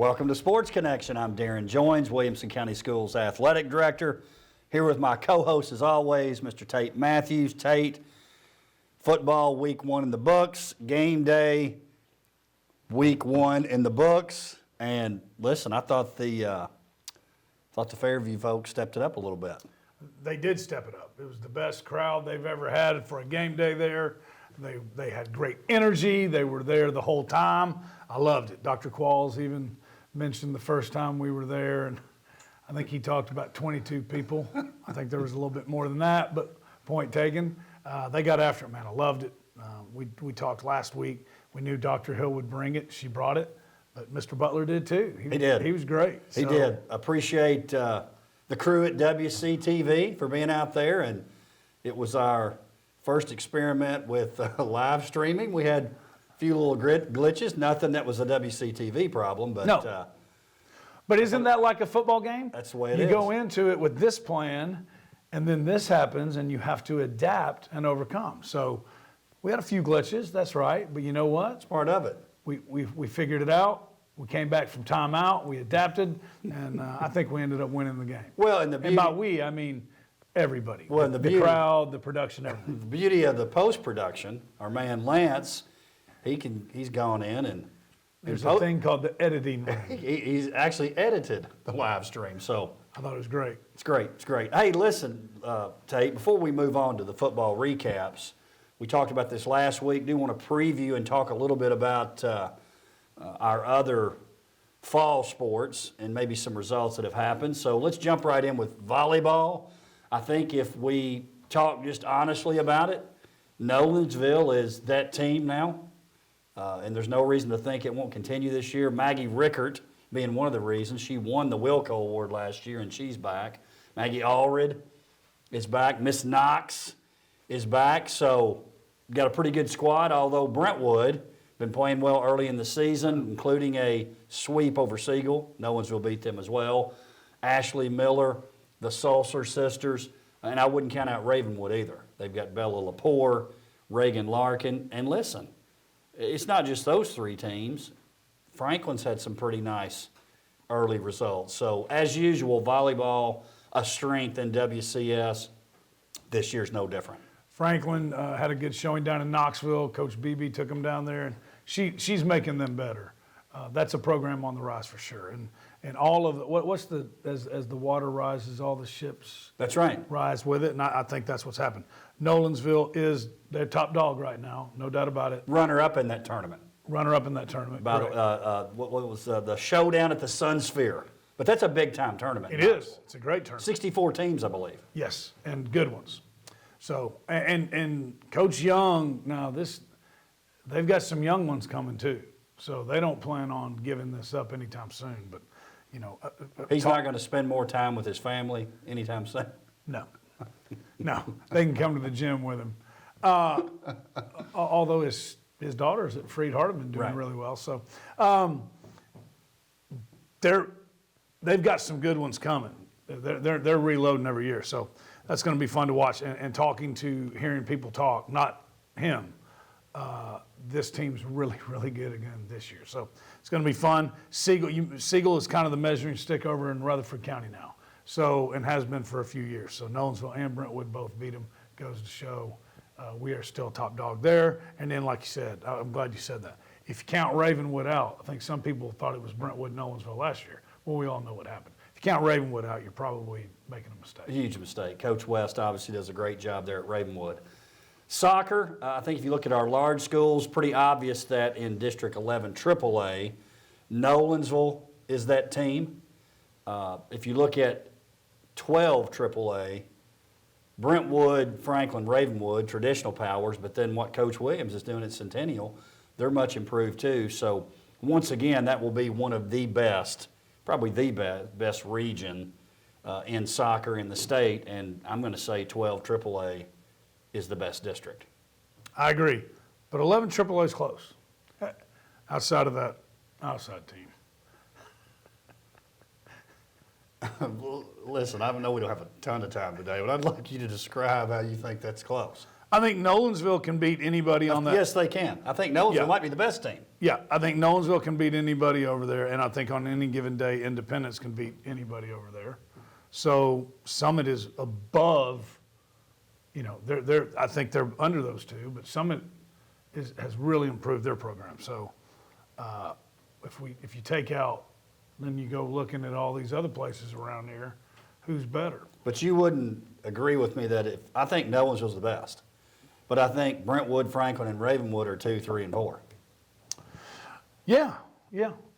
Welcome to Sports Connection. I'm Darrin Joins, Williamson County Schools Athletic Director. Here with my co-host, as always, Mr. Tate Mathews. Tate, football week 1 in the books, game day week 1 in the books. And listen, I thought the Fairview folks stepped it up a little bit. They did step it up. It was the best crowd they've ever had for a game day there. They had great energy. They were there the whole time. I loved it. Dr. Qualls even mentioned the first time we were there, and I think he talked about 22 people. I think there was a little bit more than that, but point taken. They got after it, man. I loved it. We talked last week. We knew Dr. Hill would bring it. She brought it, but Mr. Butler did too. He did. He was great. He did. Appreciate the crew at WCTV for being out there, and it was our first experiment with live streaming. We had a few little glitches, nothing that was a WCTV problem. But, no. But isn't that like a football game? That's the way it is. You go into it with this plan, and then this happens, and you have to adapt and overcome. So we had a few glitches, that's right. But you know what? It's part of it. We figured it out. We came back from timeout. We adapted, and I think we ended up winning the game. Well, and by we, I mean everybody. Well, the crowd, the production, everything. The beauty of the post-production, our man Lance, he's gone in and there's a thing called the editing. He's actually edited the live stream, so I thought it was great. It's great. It's great. Hey, listen, Tate, before we move on to the football recaps, we talked about this last week. Do want to preview and talk a little bit about our other fall sports and maybe some results that have happened. So let's jump right in with volleyball. I think if we talk just honestly about it, Nolensville is that team now, and there's no reason to think it won't continue this year. Maggie Rickert being one of the reasons. She won the Wilco Award last year, and she's back. Maggie Allred is back. Miss Knox is back. So got a pretty good squad, although Brentwood been playing well early in the season, including a sweep over Siegel. Nolensville beat them as well. Ashley Miller, the Sulser sisters, and I wouldn't count out Ravenwood either. They've got Bella Lepore, Reagan Larkin, and listen, it's not just those three teams. Franklin's had some pretty nice early results. So, as usual, volleyball, a strength in WCS. This year's no different. Franklin had a good showing down in Knoxville. Coach Beebe took them down there, and she's making them better. That's a program on the rise for sure. And all of the, as the water rises, all the ships that's right rise with it, and I think that's what's happened. Nolensville is their top dog right now, no doubt about it. Runner-up in that tournament. Runner-up in that tournament. About what was the showdown at the Sun Sphere. But that's a big-time tournament. It is. It's a great tournament. 64 teams, I believe. Yes, and good ones. So, and Coach Young, now they've got some young ones coming too. So they don't plan on giving this up anytime soon. But, you know. He's not going to spend more time with his family anytime soon? No. No. They can come to the gym with him. Although his daughters at Freed Hart have been doing really well. So they've got some good ones coming. They're reloading every year. So that's going to be fun to watch. And hearing people talk, not him. This team's really, really good again this year. So it's going to be fun. Siegel is kind of the measuring stick over in Rutherford County now. So, and has been for a few years. So Nolensville and Brentwood both beat them. Goes to show we are still top dog there. And then, like you said, I'm glad you said that. If you count Ravenwood out, I think some people thought it was Brentwood Nolensville last year. Well, we all know what happened. If you count Ravenwood out, you're probably making a mistake. A huge mistake. Coach West obviously does a great job there at Ravenwood. Soccer, I think if you look at our large schools, pretty obvious that in District 11 AAA, Nolensville is that team. If you look at 12 AAA, Brentwood, Franklin, Ravenwood, traditional powers, but then what Coach Williams is doing at Centennial, they're much improved too. So once again, that will be one of the best, probably the best region in soccer in the state, and I'm going to say 12 AAA is the best district. I agree. But 11 AAA is close. Outside of that outside team. Listen, I know we don't have a ton of time today, but I'd like you to describe how you think that's close. I think Nolensville can beat anybody on that. Yes, they can. I think Nolensville Yeah. might be the best team. Yeah, I think Nolensville can beat anybody over there, and I think on any given day, Independence can beat anybody over there. So Summit is above, I think they're under those two, but Summit has really improved their program. So if you take out, then you go looking at all these other places around here, who's better? But you wouldn't agree with me that I think Nolensville's the best. But I think Brentwood, Franklin, and Ravenwood are 2, 3, and 4. Yeah.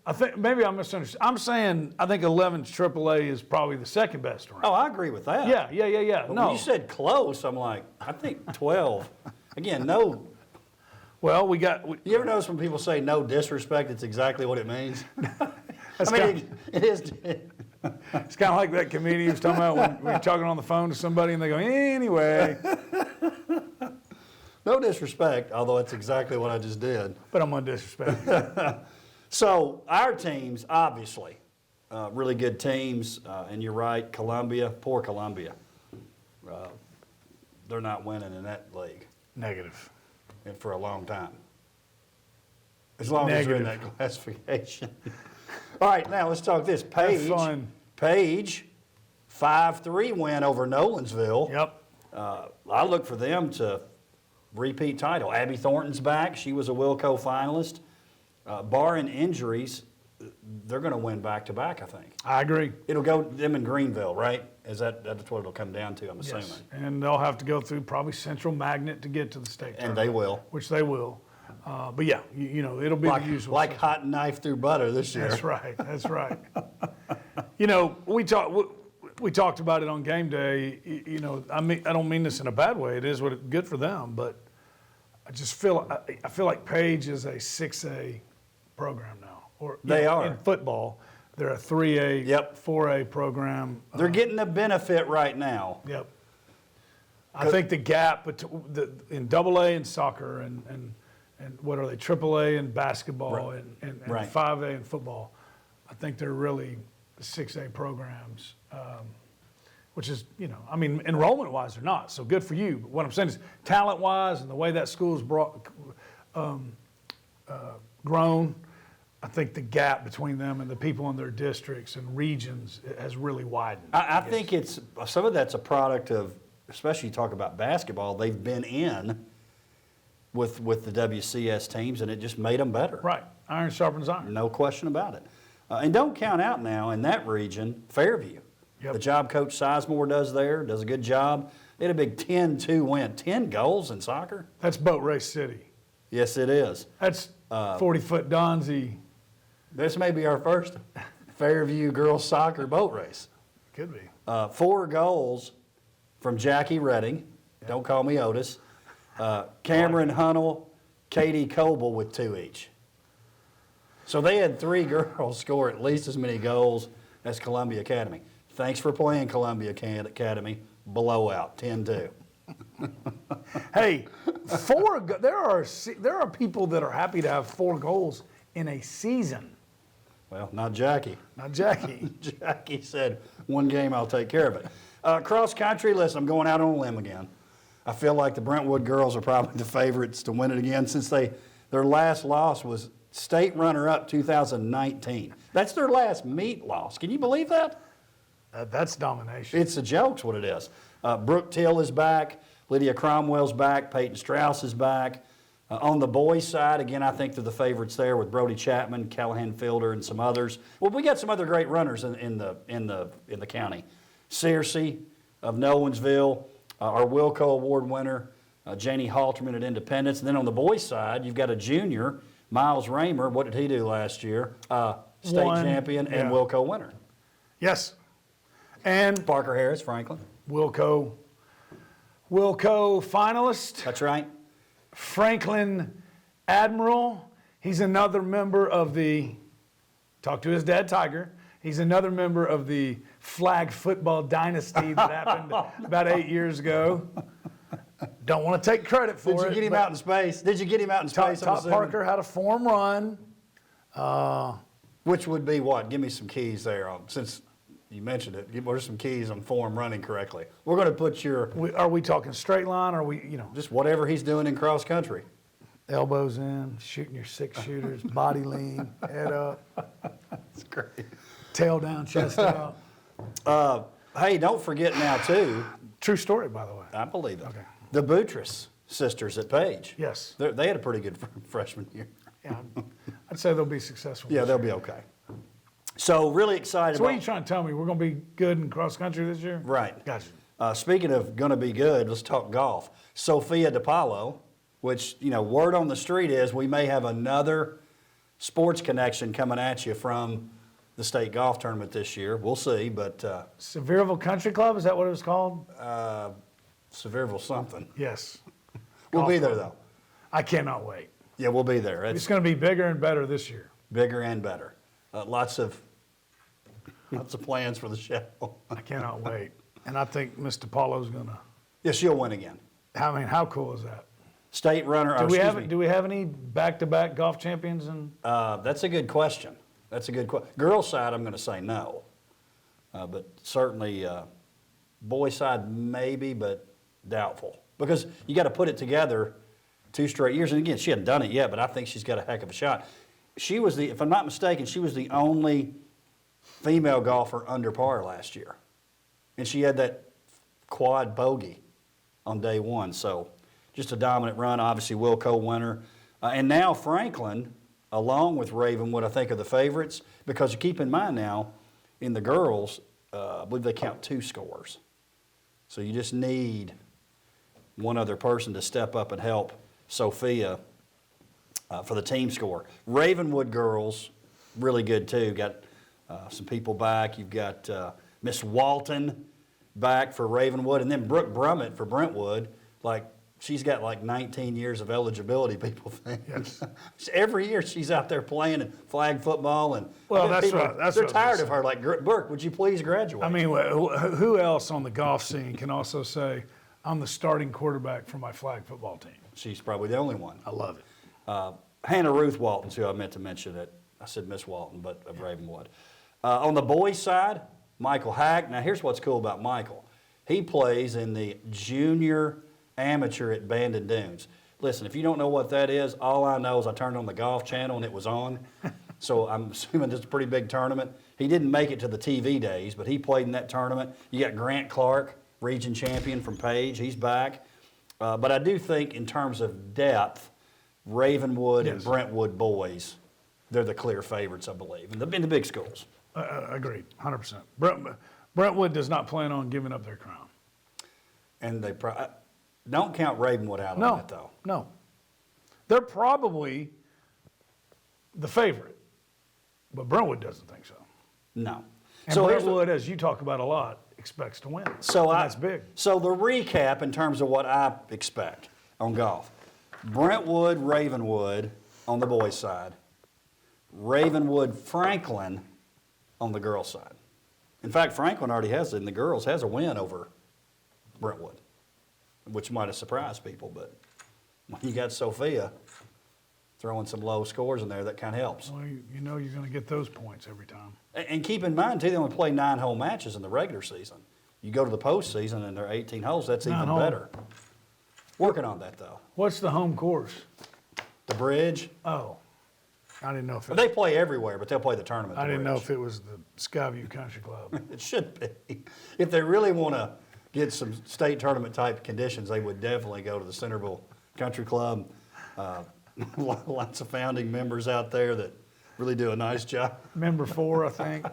I think maybe I misunderstood. I'm saying I think 11's AAA is probably the second best around. Oh, I agree with that. Yeah. But No. when you said close, I'm like, I think 12. Again, no. Well, You ever notice when people say no disrespect, it's exactly what it means? It is. It's kind of like that comedian was talking about when you're talking on the phone to somebody and they go, anyway. No disrespect, although that's exactly what I just did. But I'm going to disrespect. So our teams, obviously, really good teams, and you're right, Columbia, poor Columbia. They're not winning in that league Negative. and for a long time. As long as they're in that Negative. classification. All right, now let's talk this. Have fun. Page, 5-3 win over Nolensville. Yep. I look for them to repeat title. Abby Thornton's back. She was a Wilco finalist. Barring injuries, they're going to win back-to-back, I think. I agree. It'll go them in Greenville, right? That's what it'll come down to, I'm assuming. Yes. And they'll have to go through probably Central Magnet to get to the state And tournament. they will. Which they will. But yeah, it'll be the usual. Like hot knife through butter this year. That's right. That's right. We talked about it on game day. I don't mean this in a bad way. It is good for them, but I just feel like Page is a 6A program now. Or They are. in football. They're a 3A, Yep. 4A program. They're getting the benefit right now. Yep. I think the gap in AA and soccer and what are they, AAA and basketball Right. and Right. 5A and football, I think they're really the 6A programs, which is, enrollment-wise they're not, so good for you. But what I'm saying is talent-wise and the way that school's grown, I think the gap between them and the people in their districts and regions has really widened. I think some of that's a product of, especially you talk about basketball, they've been in with the WCS teams, and it just made them better. Right. Iron sharpens iron. No question about it. And don't count out now in that region, Fairview. Yep. The job Coach Sizemore does a good job. They had a big 10-2 win. 10 goals in soccer? That's Boat Race City. Yes, it is. That's 40-foot Donzie. This may be our first Fairview girls soccer boat race. Could be. 4 goals from Jackie Redding. Don't call me Otis. Cameron Hunnell, Katie Coble with 2 each. So they had 3 girls score at least as many goals as Columbia Academy. Thanks for playing Columbia Academy. Blowout, 10-2. Hey, there are people that are happy to have 4 goals in a season. Well, not Jackie. Not Jackie. Jackie said, one game, I'll take care of it. Cross country, listen, I'm going out on a limb again. I feel like the Brentwood girls are probably the favorites to win it again since their last loss was state runner-up 2019. That's their last meet loss. Can you believe that? That's domination. It's a joke's what it is. Brooke Till is back. Lydia Cromwell's back. Peyton Strauss is back. On the boys' side, again, I think they're the favorites there with Brody Chapman, Callahan Fielder, and some others. Well, we got some other great runners in the county. Searcy of Nolensville, our Wilco Award winner, Janie Halterman at Independence. And then on the boys' side, you've got a junior, Miles Raymer. What did he do last year? State champion and Wilco winner. Yes. And Parker Harris, Franklin. Wilco finalist. That's right. Franklin Admiral. He's another member of talk to his dad, Tiger. He's another member of the flag football dynasty that happened about 8 years ago. Don't want to take credit for it. Did you get him out in space? Top Parker had a form run. Which would be what? Give me some keys there, since You mentioned it. What are some keys on form running correctly? We're going to put your, Are we talking straight line, or are we, just whatever he's doing in cross country. elbows in, shooting your 6 shooters, body lean, head up, That's great. tail down, chest out? Hey, don't forget now, too, True story, by the way. I believe it. Okay. The Boutros sisters at Page. Yes. They had a pretty good freshman year. Yeah, I'd say they'll be successful. Yeah, this they'll year. be okay. So really excited So what are you about, trying to tell me? We're going to be good in cross country this year? right. Gotcha. Speaking of going to be good, let's talk golf. Sophia DiPaolo, which, word on the street is we may have another sports connection coming at you from the state golf tournament this year. We'll see, but Sevierville Country Club, is that what it was called? Sevierville something. Yes. We'll Golf be there, club. though. I cannot wait. Yeah, we'll be there. It's It's going to be bigger and better this year. bigger and better. Lots of plans for the show. I cannot wait. And I think Mr. Paulo's going to, Yeah, she'll win again. how cool is that? State runner. Do we have any back-to-back golf champions? That's a good question. That's a good question. Girls' side, I'm going to say no. But certainly, boys' side, maybe, but doubtful. Because you got to put it together 2 straight years. And again, she hadn't done it yet, but I think she's got a heck of a shot. She was if I'm not mistaken, she was the only female golfer under par last year. And she had that quad bogey on day 1. So just a dominant run. Obviously, Wilco winner. And now Franklin, along with Ravenwood, I think are the favorites. Because you keep in mind now, in the girls, I believe they count 2 scores. So you just need one other person to step up and help Sophia for the team score. Ravenwood girls, really good too. Got some people back. You've got Miss Walton back for Ravenwood, and then Brooke Brummett for Brentwood. She's got 19 years of eligibility, people think. Yes. Every year she's out there playing in flag football, and Well, I bet that's people, what- that's they're what I was tired of her. Like, Brooke, would you please graduate? I mean, who else on the golf scene can also say, I'm the starting quarterback for my flag football team? She's probably the only one. I love it. Hannah Ruth Walton's who I meant to mention it. I said Miss Walton, but of Ravenwood. On the boys' side, Michael Hack. Now, here's what's cool about Michael. He plays in the junior amateur at Bandon Dunes. Listen, if you don't know what that is, all I know is I turned on the golf channel and it was on. So I'm assuming it's a pretty big tournament. He didn't make it to the TV days, but he played in that tournament. You got Grant Clark, region champion from Page. He's back. But I do think in terms of depth, Ravenwood and Yes. Brentwood boys, they're the clear favorites, I believe, in the big schools. Agreed, 100%. Brentwood does not plan on giving up their crown. And they don't count Ravenwood out on No, that, though. no. They're probably the favorite, but Brentwood doesn't think so. No. And So here's the- Brentwood, as you talk about a lot, expects to win. So And that's big. So the recap in terms of what I expect on golf: Brentwood, Ravenwood on the boys' side, Ravenwood, Franklin on the girls' side. In fact, Franklin already has in the girls has a win over Brentwood, which might have surprised people. But when you got Sophia throwing some low scores in there, that kind of helps. Well, you know you're going to get those points every time. And keep in mind, too, they only play 9-hole matches in the regular season. You go to the postseason and they're 18 holes, that's even 9-hole. better. Working on that, though. What's the home course? The Bridge, Oh, I didn't know if they play everywhere, but they'll play the tournament. at I the didn't know Bridge. if it was the Skyview Country Club. It should be. If they really want to get some state tournament type conditions, they would definitely go to the Centerville Country Club. Lots of founding members out there that really do a nice job. Member 4, I think.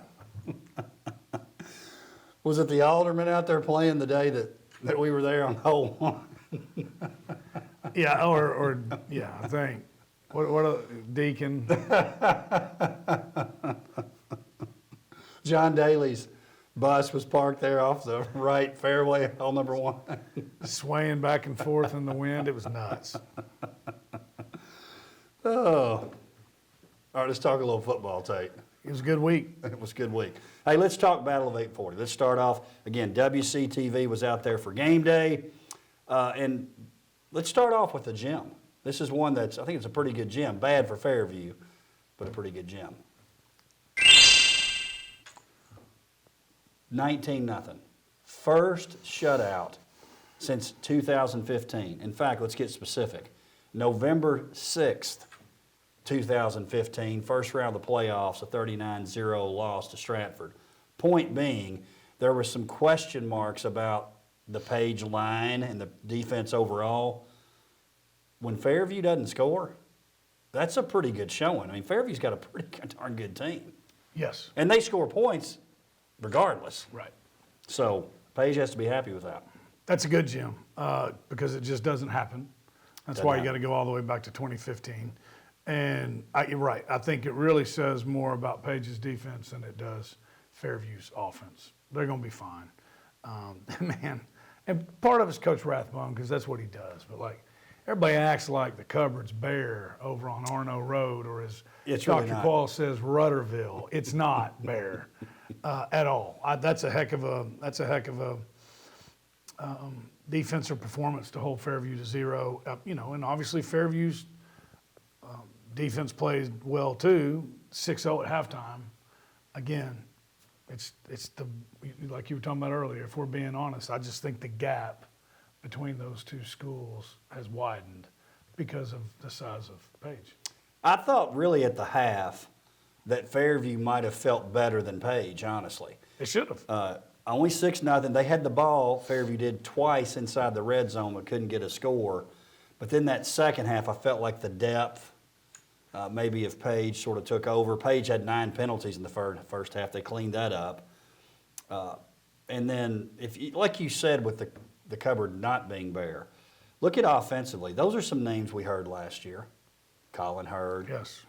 Was it the alderman out there playing the day that we were there on hole 1? Yeah, yeah, I think. What a Deacon. John Daly's bus was parked there off the right fairway, hole number 1. Swaying back and forth in the wind. It was nuts. Oh. All right, let's talk a little football, Tate. It was a good week. It was a good week. Hey, let's talk Battle of 840. Let's start off, again, WCTV was out there for game day. And let's start off with the gym. This is one I think it's a pretty good gym. Bad for Fairview, but a pretty good gym. 19-0. First shutout since 2015. In fact, let's get specific. November 6th, 2015, first round of the playoffs, a 39-0 loss to Stratford. Point being, there were some question marks about the Page line and the defense overall. When Fairview doesn't score, that's a pretty good showing. I mean, Fairview's got a pretty darn good team. Yes. And they score points regardless. Right. So Page has to be happy with that. That's a good gym because it just doesn't happen. That's Doesn't why you happen. got to go all the way back to 2015. And you're right. I think it really says more about Page's defense than it does Fairview's offense. They're going to be fine. Man, and part of it's Coach Rathbone because that's what he does. But, like, everybody acts like the cupboard's bare over on Arno Road, or as It's really Dr. not. Paul says, Rudderville. It's not bare at all. That's a heck of a defensive performance to hold Fairview to 0. And obviously Fairview's defense plays well too. 6-0 at halftime. Again, it's the, like you were talking about earlier. If we're being honest, I just think the gap between those two schools has widened because of the size of Page. I thought really at the half that Fairview might have felt better than Page, honestly. They should have. Only 6-0. They had the ball. Fairview did twice inside the red zone but couldn't get a score. But then that second half, I felt like the depth, maybe if Page sort of took over. Page had 9 penalties in the first half. They cleaned that up. And then, like you said with the cupboard not being bare, look at offensively. Those are some names we heard last year. Colin Hurd. Yes.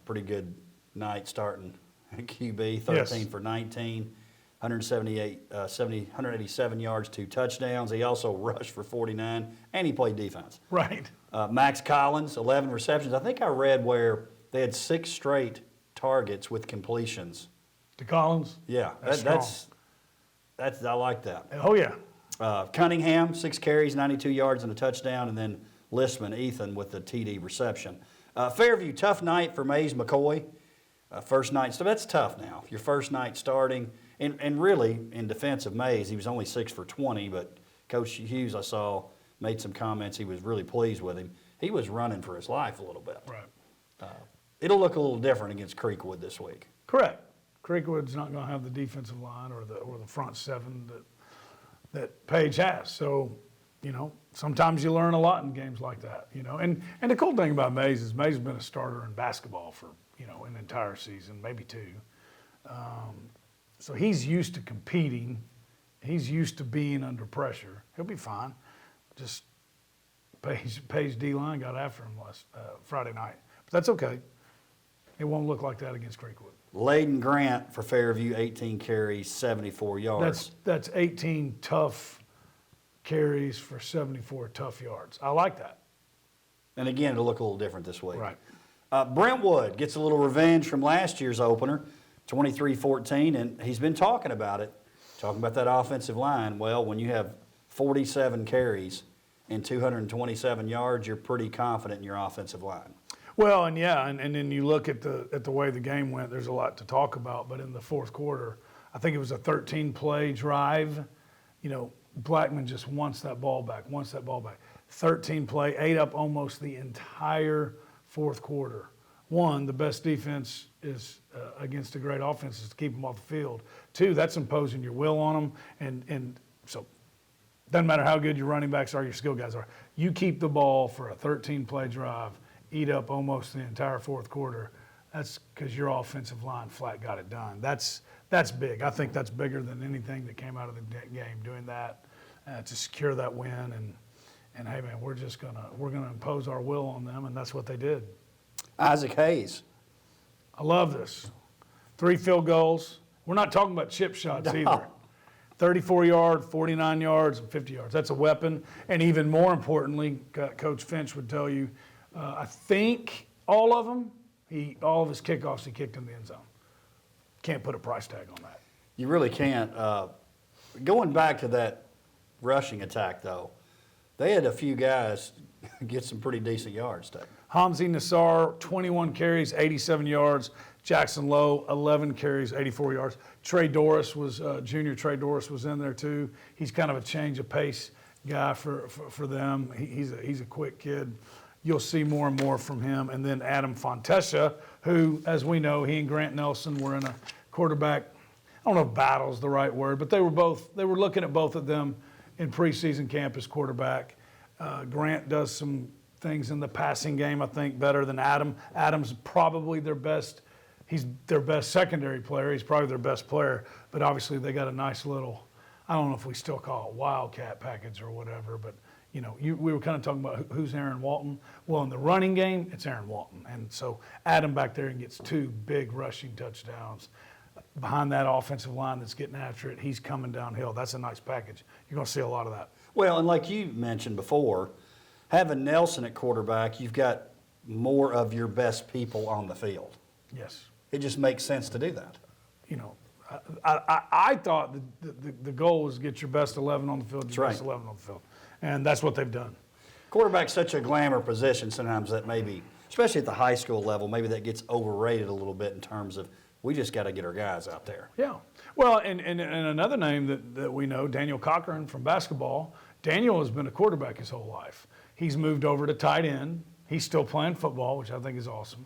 Pretty good night starting QB, 13 Yes. for 19. 187 yards, 2 touchdowns. He also rushed for 49, and he played defense. Right. Max Collins, 11 receptions. I think I read where they had 6 straight targets with completions. To Collins? Yeah, That's that's I like that. Oh, yeah. Cunningham, 6 carries, 92 yards and a touchdown, and then Listman, Ethan, with the TD reception. Fairview, tough night for Mays McCoy. First night, so that's tough now. If your first night starting, and really, in defense of Mays, he was only 6 for 20, but Coach Hughes, I saw, made some comments. He was really pleased with him. He was running for his life a little bit. Right. It'll look a little different against Creekwood this week. Correct. Creekwood's not going to have the defensive line or the front seven that Page has. So, sometimes you learn a lot in games like that. And the cool thing about Mays is Mays has been a starter in basketball for an entire season, maybe 2. So he's used to competing. He's used to being under pressure. He'll be fine. Just Page D-line got after him last Friday night. But that's okay. It won't look like that against Creekwood. Layden Grant for Fairview, 18 carries, 74 yards. That's 18 tough carries for 74 tough yards. I like that. And again, it'll look a little different this week. Right. Brentwood gets a little revenge from last year's opener, 23-14, and he's been talking about it, talking about that offensive line. Well, when you have 47 carries and 227 yards, you're pretty confident in your offensive line. Well, and then you look at the way the game went. There's a lot to talk about, but in the fourth quarter, I think it was a 13-play drive. Blackman just wants that ball back. 13-play, ate up almost the entire fourth quarter. One, the best defense is against a great offense is to keep them off the field. 2, that's imposing your will on them, and so doesn't matter how good your running backs are, your skill guys are. You keep the ball for a 13-play drive, eat up almost the entire fourth quarter. That's because your offensive line flat got it done. That's big. I think that's bigger than anything that came out of the game. Doing that to secure that win, and hey man, we're gonna impose our will on them, and that's what they did. Isaac Hayes. I love this. 3 field goals. We're not talking about chip shots either. 34 yards, 49 yards, and 50 yards. That's a weapon. And even more importantly, Coach Finch would tell you, I think all of them, all of his kickoffs he kicked in the end zone. Can't put a price tag on that. You really can't. Going back to that rushing attack, though, they had a few guys get some pretty decent yards, Tate. Hamzi Nassar, 21 carries, 87 yards. Jackson Lowe, 11 carries, 84 yards. Trey Doris was, junior Trey Doris was in there too. He's kind of a change of pace guy for them. He's a quick kid. You'll see more and more from him. And then Adam Fontesha, who, as we know, he and Grant Nelson were in a quarterback, I don't know if battle's the right word, but they were looking at both of them in preseason camp as quarterback. Grant does some things in the passing game, I think, better than Adam. Adam's probably he's their best secondary player. He's probably their best player, but obviously they got a nice little, I don't know if we still call it Wildcat package or whatever, but we were kind of talking about who's Aaron Walton. Well, in the running game, it's Aaron Walton. And so Adam back there gets 2 big rushing touchdowns. Behind that offensive line that's getting after it, he's coming downhill. That's a nice package. You're going to see a lot of that. Well, and like you mentioned before, having Nelson at quarterback, you've got more of your best people on the field. Yes. It just makes sense to do that. I thought the goal was get your best 11 on the field, That's your right. best 11 on the field. And that's what they've done. Quarterback's such a glamour position sometimes that maybe, especially at the high school level, maybe that gets overrated a little bit in terms of we just got to get our guys out there. Yeah. Well, and another name that we know, Daniel Cochran from basketball. Daniel has been a quarterback his whole life. He's moved over to tight end. He's still playing football, which I think is awesome.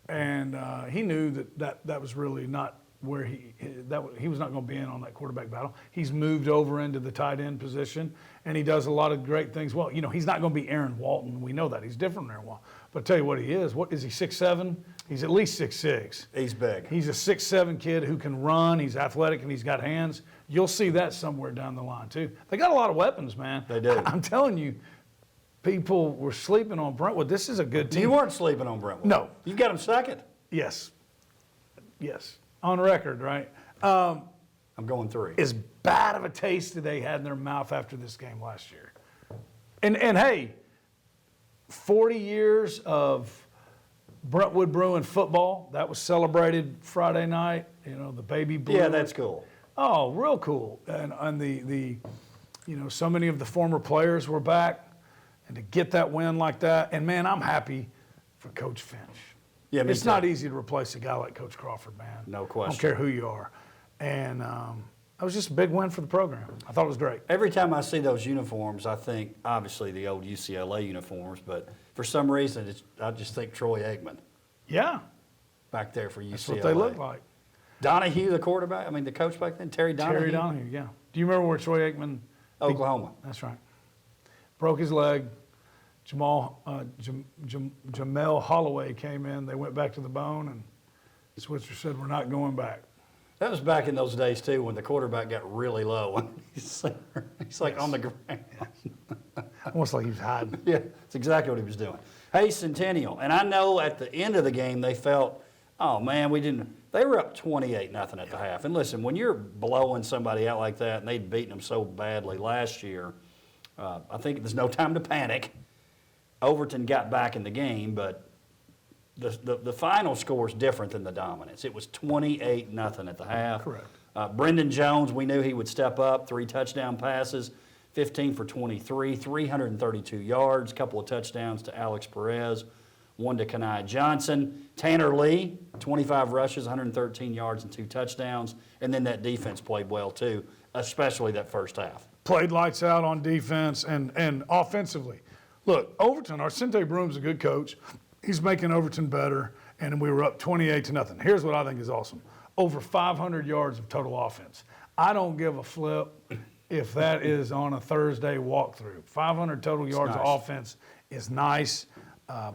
And he knew that was really not where he was not going to be in on that quarterback battle. He's moved over into the tight end position, and he does a lot of great things. Well, he's not going to be Aaron Walton. We know that. He's different than Aaron Walton. But I'll tell you what he is. What is he, 6'7"? He's at least 6'6". He's big. He's a 6'7" kid who can run. He's athletic, and he's got hands. You'll see that somewhere down the line, too. They got a lot of weapons, man. They do. I'm telling you, people were sleeping on Brentwood. This is a good team. You weren't sleeping on Brentwood. No. You've got them second. Yes. On record, right? I'm going 3. As bad of a taste that they had in their mouth after this game last year. And hey, 40 years of Brentwood Bruin football, that was celebrated Friday night, the baby blue. Yeah, that's cool. Oh, real cool. And the so many of the former players were back, and to get that win like that, and man, I'm happy for Coach Finch. Yeah, me it's too. not easy to replace a guy like Coach Crawford, man. No question. I don't care who you are. And that was just a big win for the program. I thought it was great. Every time I see those uniforms, I think, obviously, the old UCLA uniforms, but for some reason, I just think Troy Aikman Yeah, back there for UCLA. that's what they look like. Donahue, the quarterback, the coach back then, Terry Donahue. Terry Donahue, yeah. Do you remember where Troy Aikman? Oklahoma. That's right. Broke his leg. Jamel Holloway came in. They went back to the bone, and Switzer said, "We're not going back." That was back in those days, too, when the quarterback got really low. He's like on the ground. Almost like he was hiding. Yeah, that's exactly what he was doing. Hey, Centennial. And I know at the end of the game they felt, oh, man, they were up 28-0 at the half. And listen, when you're blowing somebody out like that, and they'd beaten them so badly last year, I think there's no time to panic. Overton got back in the game, but the final score is different than the dominance. It was 28-0 at the half. Correct. Brendan Jones, we knew he would step up, 3 touchdown passes, 15 for 23, 332 yards, couple of touchdowns to Alex Perez, 1 to Kenai Johnson. Tanner Lee, 25 rushes, 113 yards and 2 touchdowns. And then that defense played well too, especially that first half. Played lights out on defense and offensively. Look, Overton, Arcente Broom's a good coach. He's making Overton better, and we were up 28-0. Here's what I think is awesome. Over 500 yards of total offense. I don't give a flip if that is on a Thursday walkthrough. 500 total yards of offense is nice.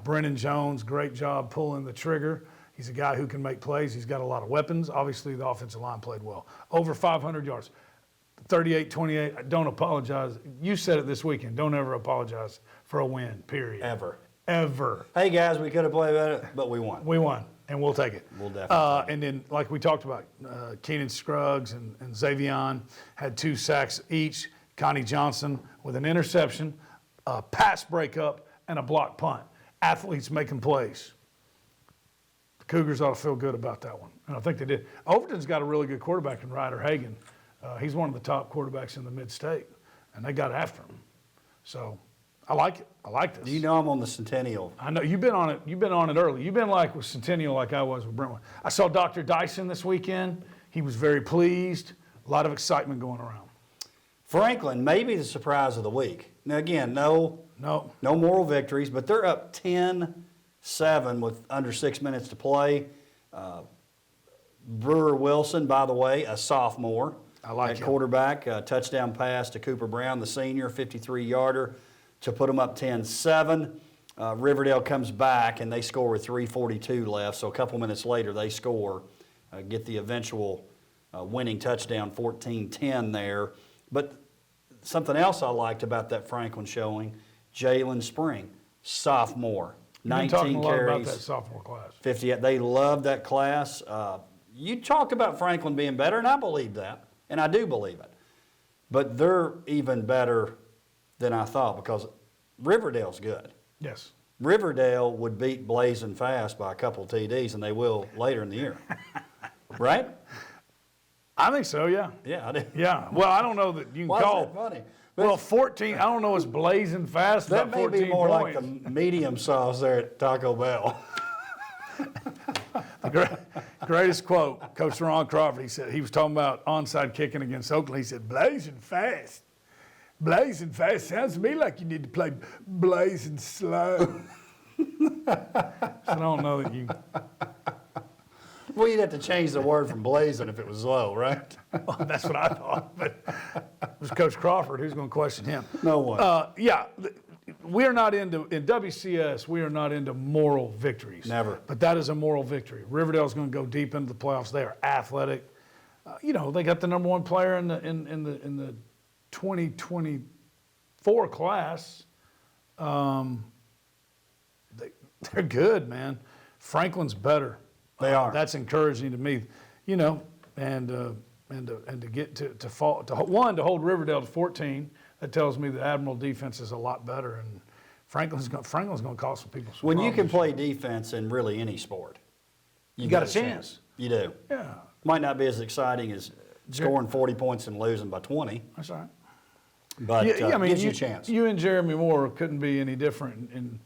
Brennan Jones, great job pulling the trigger. He's a guy who can make plays. He's got a lot of weapons. Obviously, the offensive line played well. Over 500 yards. 38-28, don't apologize. You said it this weekend. Don't ever apologize for a win, period. Ever. Hey, guys, we could have played better, but we won. We won, and we'll take it. We'll definitely. And then, like we talked about, Keenan Scruggs and Xavion had 2 sacks each. Connie Johnson with an interception, a pass breakup, and a block punt. Athletes making plays. The Cougars ought to feel good about that one, and I think they did. Overton's got a really good quarterback in Ryder Hagan. He's one of the top quarterbacks in the mid-state, and they got after him. So I like it. I like this. You know I'm on the Centennial. I know you've been on it. You've been on it early. You've been like with Centennial, like I was with Brentwood. I saw Dr. Dyson this weekend. He was very pleased. A lot of excitement going around. Franklin may be the surprise of the week. Now again, no moral victories, but they're up 10-7 with under 6 minutes to play. Brewer Wilson, by the way, a sophomore. I like at him. Quarterback, a touchdown pass to Cooper Brown, the senior, 53-yarder to put them up 10-7. Riverdale comes back and they score with 3:42 left. So a couple minutes later they score, get the eventual winning touchdown, 14-10 there. But something else I liked about that Franklin showing, Jalen Spring, sophomore, You've been 19 talking a lot carries, about that sophomore class. 58. They love that class. You talk about Franklin being better, and I believe that, and I do believe it. But they're even better than I thought because Riverdale's good. Yes. Riverdale would beat Blazing Fast by a couple of TDs, and they will later in the year. Right? I think so, yeah. Yeah, I do. Yeah. Well, I don't know that you can Why call. is that funny? Well, 14, I don't know, it's blazing fast. That about may 14 be more points. like the medium sauce there at Taco Bell. The greatest quote, Coach Ron Crawford, he said, he was talking about onside kicking against Oakland. He said, blazing fast. Blazing fast sounds to me like you need to play blazing slow. So I don't know that you. Well, you'd have to change the word from blazing if it was slow, right? Well, that's what I thought. But it was Coach Crawford. Who's going to question him? No one. Yeah, we are not in WCS, we are not into moral victories. Never. But that is a moral victory. Riverdale's going to go deep into the playoffs. They are athletic. They got the number one player in the 2024 class. They're good, man. Franklin's better. They are. That's encouraging to me, and to get to hold Riverdale to 14. That tells me the Admiral defense is a lot better, and Franklin's going to cause some people some When you can problems. play defense in really any sport, You got a chance. You do. Yeah, Might not be as exciting as scoring 40 points and losing by 20, that's all right. but I mean, gives you a chance. You and Jeremy Moore couldn't be any different in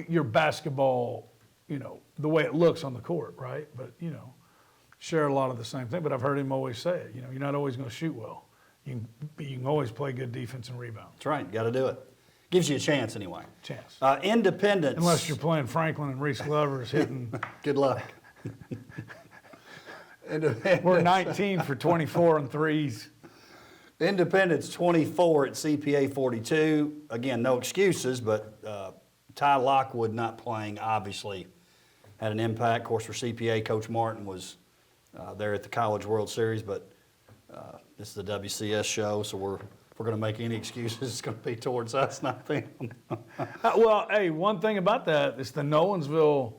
your basketball, the way it looks on the court, right? But, share a lot of the same thing. But I've heard him always say it, you're not always going to shoot well. You can always play good defense and rebound. That's right. Got to do it. Gives you a chance anyway. Chance. Independence. Unless you're playing Franklin and Reese Glover's hitting. Good luck. We're 19 for 24 on threes. Independence 24 at CPA 42. Again, no excuses, but Ty Lockwood not playing obviously had an impact. Of course, for CPA, Coach Martin was there at the College World Series, but this is the WCS show, so if we're going to make any excuses, it's going to be towards us, not them. Well, hey, one thing about that is the Nolensville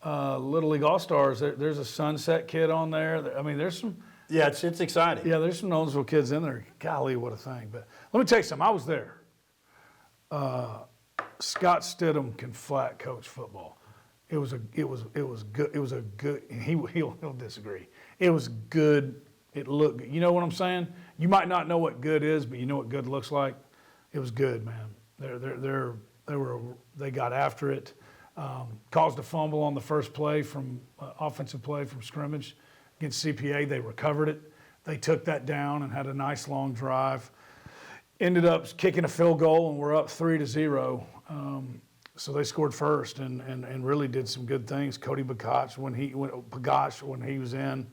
Little League All-Stars. There's a Sunset kid on there. I mean, there's some. Yeah, it's exciting. Yeah, there's some Nolensville kids in there. Golly, what a thing! But let me tell you something. I was there. Scott Stidham can flat coach football. It was good. It was a good. He'll disagree. It was good. It looked good. You know what I'm saying? You might not know what good is, but you know what good looks like. It was good, man. They got after it. Caused a fumble on the first play from offensive play from scrimmage against CPA. They recovered it. They took that down and had a nice long drive. Ended up kicking a field goal and we're up 3-0. So they scored first and really did some good things. Cody Bagash, when he was in,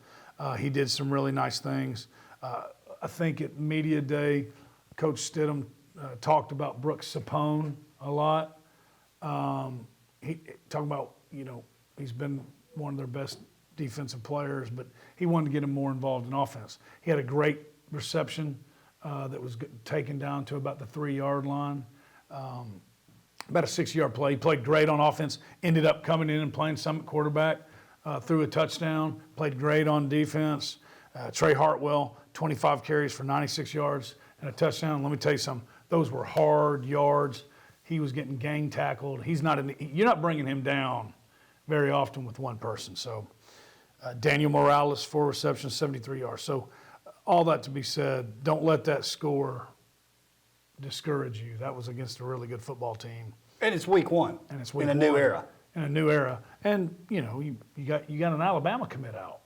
he did some really nice things. I think at Media Day, Coach Stidham talked about Brooks Sapone a lot. He talking about, he's been one of their best defensive players, but he wanted to get him more involved in offense. He had a great reception that was taken down to about the 3-yard line. About a 6-yard play. He played great on offense, ended up coming in and playing Summit quarterback, threw a touchdown, played great on defense. Trey Hartwell, 25 carries for 96 yards and a touchdown. Let me tell you something, those were hard yards. He was getting gang tackled. You're not bringing him down very often with one person. So Daniel Morales, 4 receptions, 73 yards. So all that to be said, don't let that score discourage you. That was against a really good football team. And it's week one. And it's week in a new one. era. In a new era. And, you got an Alabama commit out.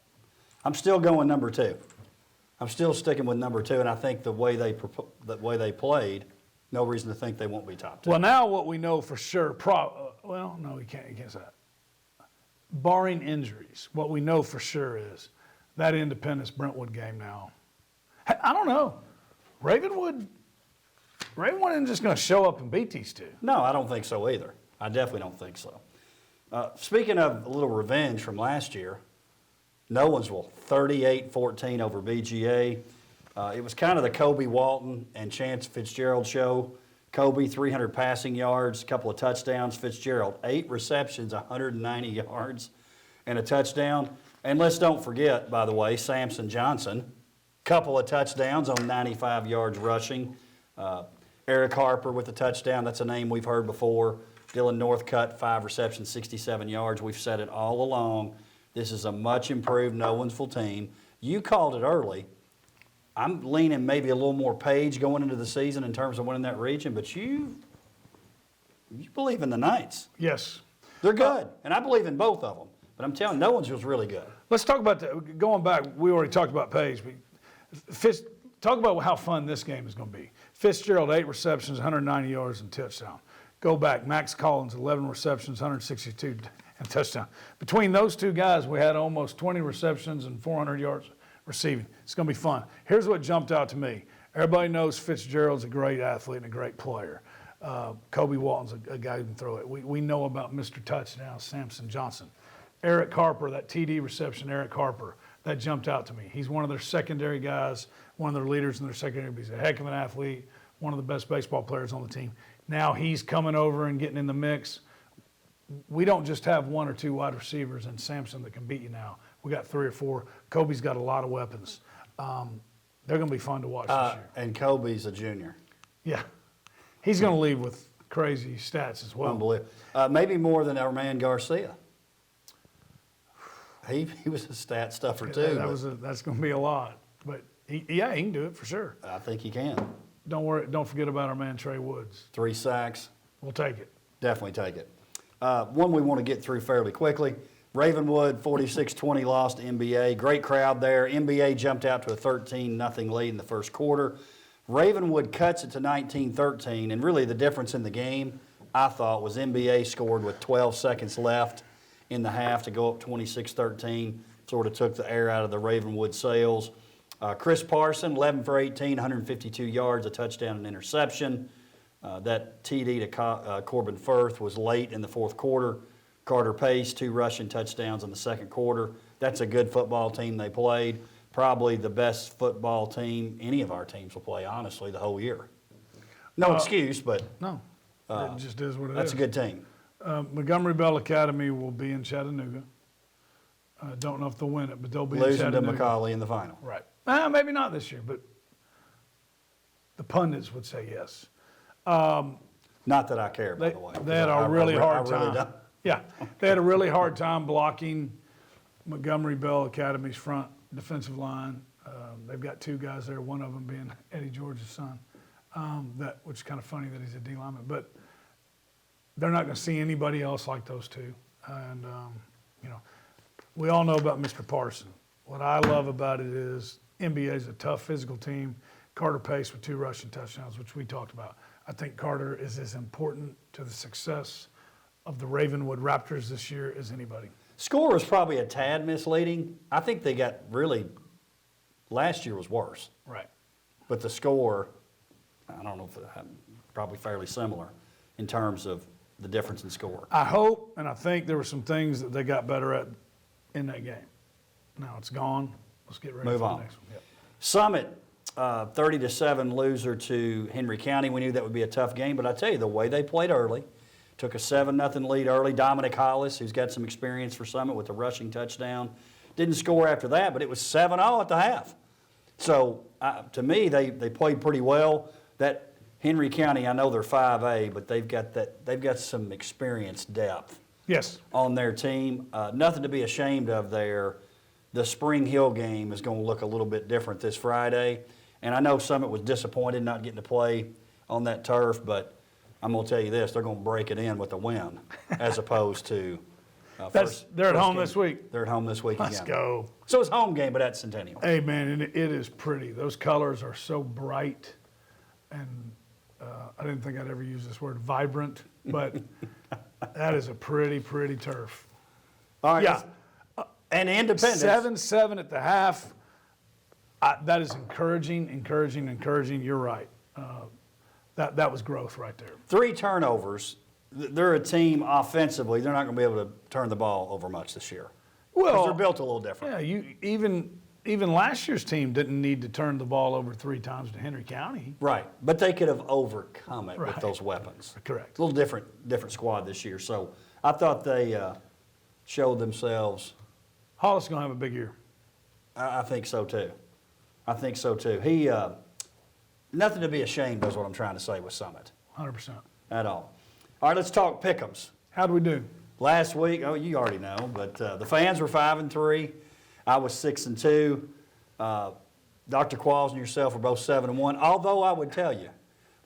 I'm still going number 2. I'm still sticking with number 2, and I think the way they played, no reason to think they won't be top 10. Well, now what we know for sure, no, you can't say that. Barring injuries, what we know for sure is that Independence-Brentwood game now. I don't know. Ravenwood isn't just going to show up and beat these two. No, I don't think so either. I definitely don't think so. Speaking of a little revenge from last year, Nolensville, 38-14 over BGA. It was kind of the Kobe Walton and Chance Fitzgerald show. Kobe, 300 passing yards, a couple of touchdowns. Fitzgerald, 8 receptions, 190 yards, and a touchdown. And let's don't forget, by the way, Samson Johnson, couple of touchdowns on 95 yards rushing. Eric Harper with a touchdown. That's a name we've heard before. Dylan Northcutt, 5 receptions, 67 yards. We've said it all along. This is a much improved Nolensville team. You called it early. I'm leaning maybe a little more Page going into the season in terms of winning that region, but you believe in the Knights. Yes. They're good, and I believe in both of them. But I'm telling you, Nolensville's really good. Let's talk about going back. We already talked about Page. Talk about how fun this game is going to be. Fitzgerald, 8 receptions, 190 yards and touchdown. Go back. Max Collins, 11 receptions, 162 and touchdown. Between those two guys, we had almost 20 receptions and 400 yards receiving. It's going to be fun. Here's what jumped out to me. Everybody knows Fitzgerald's a great athlete and a great player. Kobe Walton's a guy who can throw it. We know about Mr. Touchdown, Samson Johnson. Eric Harper, that TD reception, Eric Harper, that jumped out to me. He's one of their secondary guys, one of their leaders in their secondary. He's a heck of an athlete, one of the best baseball players on the team. Now he's coming over and getting in the mix. We don't just have 1 or 2 wide receivers and Samson that can beat you now. We got 3 or 4. Kobe's got a lot of weapons. They're going to be fun to watch this year. And Kobe's a junior. Yeah. He's going to leave with crazy stats as well. Unbelievable. Maybe more than our man Garcia. He was a stat stuffer too. That's going to be a lot. But he can do it for sure. I think he can. Don't forget about our man Trey Woods. 3 sacks. We'll take it. Definitely take it. One we want to get through fairly quickly. Ravenwood, 46-20 lost to MBA. Great crowd there. MBA jumped out to a 13-0 lead in the first quarter. Ravenwood cuts it to 19-13, and really the difference in the game, I thought, was MBA scored with 12 seconds left in the half to go up 26-13. Sort of took the air out of the Ravenwood sails. Chris Parson, 11 for 18, 152 yards, a touchdown and interception. That TD to Corbin Firth was late in the fourth quarter. Carter Pace, 2 rushing touchdowns in the second quarter. That's a good football team they played. Probably the best football team any of our teams will play, honestly, the whole year. No excuse, but No, it just is what it is. that's a good team. Montgomery Bell Academy will be in Chattanooga. I don't know if they'll win it, but they'll be in Losing to Chattanooga. McCauley in the final. Right. Maybe not this year, but the pundits would say yes. Not that I care, by the way. They had a really hard I time. really don't. Yeah, they had a really hard time blocking Montgomery Bell Academy's front defensive line. They've got 2 guys there, one of them being Eddie George's son, which is kind of funny that he's a D lineman. But they're not going to see anybody else like those 2. And, we all know about Mr. Parson. What I love about it is NBA is a tough physical team. Carter Pace with 2 rushing touchdowns, which we talked about. I think Carter is as important to the success of the Ravenwood Raptors this year as anybody. Score was probably a tad misleading. I think they got really, last year was worse. Right. But the score, I don't know if it probably fairly similar in terms of the difference in score. I hope and I think there were some things that they got better at in that game. Now it's gone. Let's get ready Move for on. the next one. Yep. Summit, 30-7 loser to Henry County. We knew that would be a tough game, but I tell you, the way they played early, took a 7-0 lead early. Dominic Hollis, who's got some experience for Summit with a rushing touchdown, didn't score after that, but it was 7-0 at the half. So to me, they played pretty well. That Henry County, I know they're 5A, but they've got some experience depth. Yes. On their team. Nothing to be ashamed of there. The Spring Hill game is going to look a little bit different this Friday. And I know Summit was disappointed not getting to play on that turf, but I'm going to tell you this, they're going to break it in with a win as opposed to They're at home game. this week. They're at home this week Let's again. go. So it's home game, but at Centennial. Hey, man, and it is pretty. Those colors are so bright, and I didn't think I'd ever use this word, vibrant, but that is a pretty, pretty turf. All right. Yeah. And Independence. 7-7 at the half. That is encouraging. You're right. That was growth right there. 3 turnovers. They're a team offensively. They're not going to be able to turn the ball over much this year. Because they're built a little different. Yeah, even last year's team didn't need to turn the ball over 3 times to Henry County. Right. But they could have overcome it with Right. those weapons. Correct. A little different squad this year. So I thought they showed themselves. Hollis is going to have a big year. I think so too. He, nothing to be ashamed of is what I'm trying to say with Summit 100%. at all. All right, let's talk pick'ems. How do we do? Last week, you already know, but the fans were 5-3. I was 6-2. Dr. Qualls and yourself were both 7-1. Although I would tell you,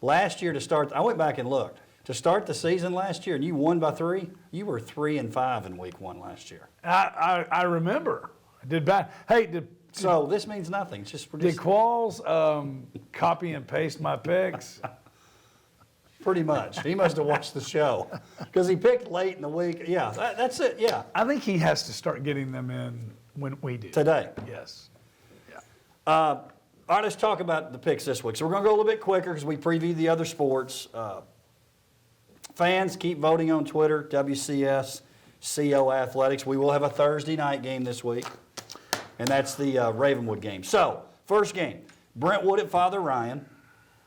last year to start, I went back and looked. To start the season last year, and you won by 3, you were 3-5 in week 1 last year. I remember. I did bad. Hey, So this means nothing. It's just did Qualls copy and paste my picks? pretty much. He must have watched the show because he picked late in the week. Yeah, that's it. Yeah, I think he has to start getting them in when we do. today. Yes. All right, let's talk about the picks this week. So we're going to go a little bit quicker because we previewed the other sports. Fans, keep voting on Twitter, WCS, CO Athletics. We will have a Thursday night game this week, and that's the Ravenwood game. So, first game, Brentwood at Father Ryan.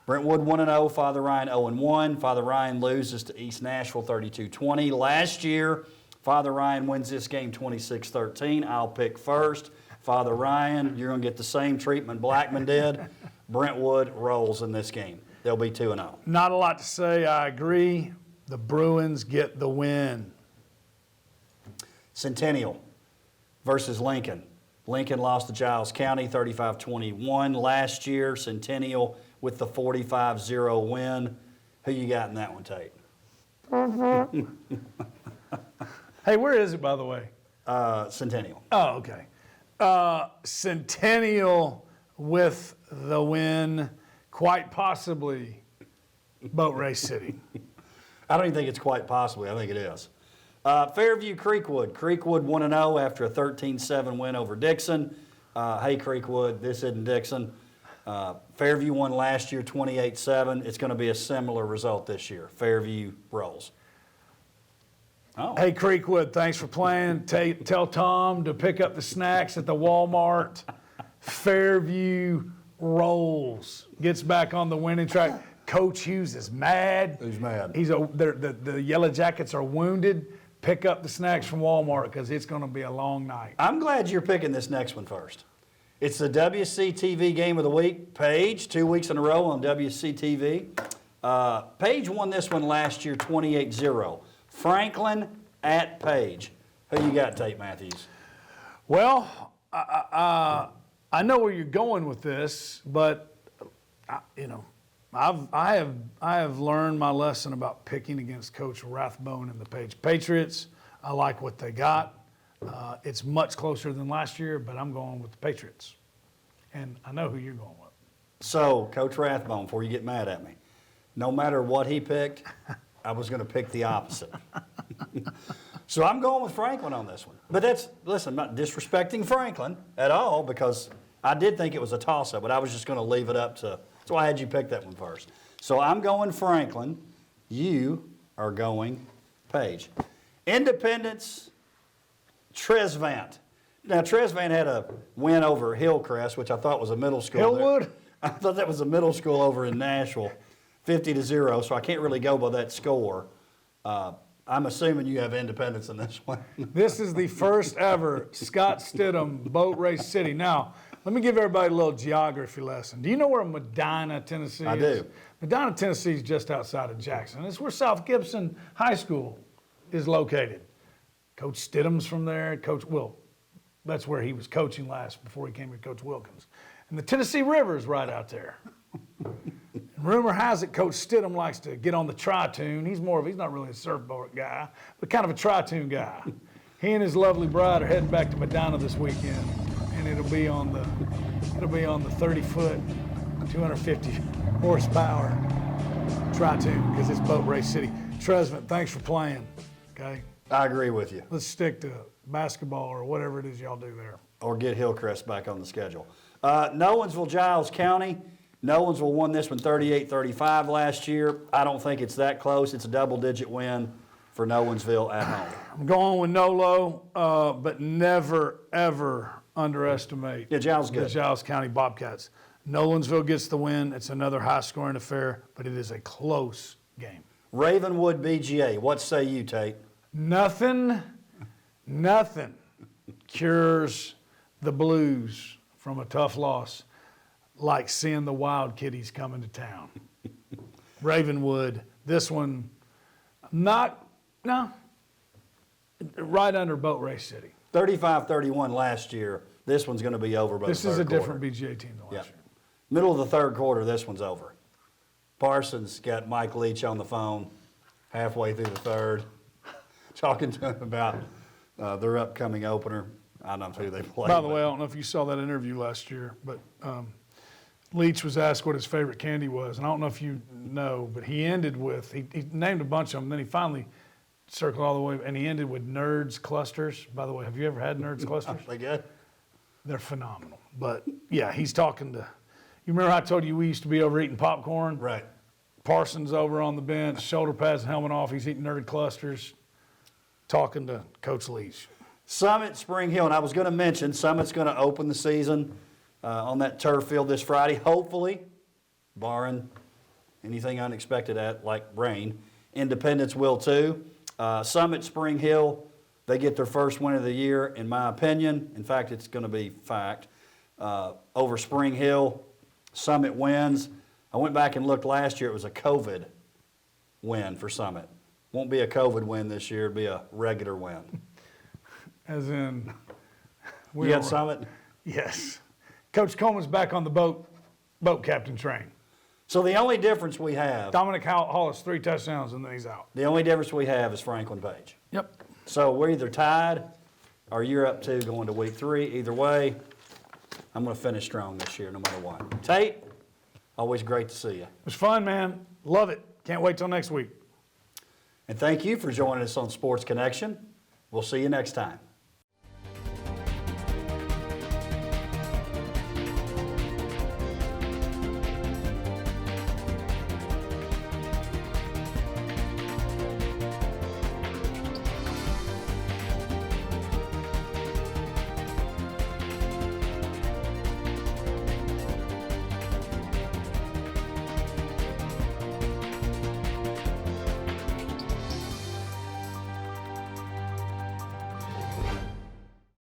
Brentwood 1-0, Father Ryan 0-1. Father Ryan loses to East Nashville 32-20. Last year, Father Ryan wins this game 26-13. I'll pick first. Father Ryan, you're going to get the same treatment Blackman did. Brentwood rolls in this game. They'll be 2-0. Not a lot to say. I agree. The Bruins get the win. Centennial versus Lincoln. Lincoln lost to Giles County 35-21 last year. Centennial with the 45-0 win. Who you got in that one, Tate? Hey, where is it, by the way? Centennial. Oh, okay. Centennial with the win, quite possibly Boat Race City. I don't even think it's quite possibly. I think it is. Fairview Creekwood. Creekwood 1-0 after a 13-7 win over Dixon. Hey, Creekwood, this isn't Dixon. Fairview won last year 28-7. It's going to be a similar result this year. Fairview rolls. Oh. Hey, Creekwood, thanks for playing. Tell Tom to pick up the snacks at the Walmart. Fairview rolls. Gets back on the winning track. Coach Hughes is mad. Who's mad? The Yellow Jackets are wounded. Pick up the snacks from Walmart because it's going to be a long night. I'm glad you're picking this next one first. It's the WCTV Game of the Week. Page, 2 weeks in a row on WCTV. Page won this one last year 28-0. Franklin at Page. Who you got, Tate Mathews? Well, I know where you're going with this, but I have learned my lesson about picking against Coach Rathbone and the Page Patriots. I like what they got. It's much closer than last year, but I'm going with the Patriots, and I know who you're going with. So, Coach Rathbone, before you get mad at me, no matter what he picked, I was going to pick the opposite. So I'm going with Franklin on this one. But listen, I'm not disrespecting Franklin at all because I did think it was a toss-up, but I was just going to leave it up to, so I had you pick that one first. So I'm going Franklin. You are going Page. Independence, Tresvant. Now, Tresvant had a win over Hillcrest, which I thought was a middle school. Hillwood? I thought that was a middle school over in Nashville, 50-0, so I can't really go by that score. I'm assuming you have Independence in this one. This is the first ever Scott Stidham Boat Race City. Now, let me give everybody a little geography lesson. Do you know where Medina, Tennessee is? I do. Medina, Tennessee is just outside of Jackson. It's where South Gibson High School is located. Coach Stidham's from there. That's where he was coaching last before he came to Coach Wilkins. And the Tennessee River is right out there. Rumor has it Coach Stidham likes to get on the tri-tune. He's not really a surfboard guy, but kind of a tri-tune guy. He and his lovely bride are heading back to Medina this weekend, and it'll be on the 30-foot, 250 horsepower tri-tune because it's boat race city. Tresvant, thanks for playing. Okay, I agree with you. let's stick to basketball or whatever it is y'all do there. Or get Hillcrest back on the schedule. Nolensville, Giles County. Nolensville won this one 38-35 last year. I don't think it's that close. It's a double-digit win for Nolensville at home. I'm going with Nolo, but never, ever underestimate Yeah, Giles the good. Giles County Bobcats. Nolensville gets the win. It's another high-scoring affair, but it is a close game. Ravenwood, BGA. What say you, Tate? Nothing cures the blues from a tough loss like seeing the Wild Kitties coming to town. Ravenwood, this one, right under Boat Race City. 35-31 last year. This one's going to be over by This the third is a quarter. different BGA team than last Yeah. year. Middle of the third quarter, this one's over. Parsons got Mike Leach on the phone halfway through the third, talking to him about their upcoming opener. I don't know who they play. By the way, I don't know if you saw that interview last year, but Leach was asked what his favorite candy was, and I don't know if you know, but he ended with, he named a bunch of them, then he finally circled all the way, and he ended with Nerds Clusters. By the way, have you ever had Nerds Clusters? They good? They're phenomenal. But yeah, he's talking to, you remember I told you we used to be over eating popcorn? Right. Parsons over on the bench, shoulder pads and helmet off, he's eating Nerd Clusters, talking to Coach Leach. Summit, Spring Hill, and I was going to mention Summit's going to open the season on that turf field this Friday, hopefully, barring anything unexpected like rain. Independence will too. Summit, Spring Hill, they get their first win of the year, in my opinion. In fact, it's going to be fact. Over Spring Hill, Summit wins. I went back and looked last year. It was a COVID win for Summit. Won't be a COVID win this year. It'll be a regular win. As in, You got Summit? Yes. Coach Coleman's back on the boat captain train. So the only difference we have, Dominic Hollis, 3 touchdowns, and then he's out. the only difference we have is Franklin Page. Yep. So we're either tied or you're up 2 going to week 3. Either way, I'm going to finish strong this year no matter what. Tate, always great to see you. It was fun, man. Love it. Can't wait till next week. And thank you for joining us on Sports Connection. We'll see you next time.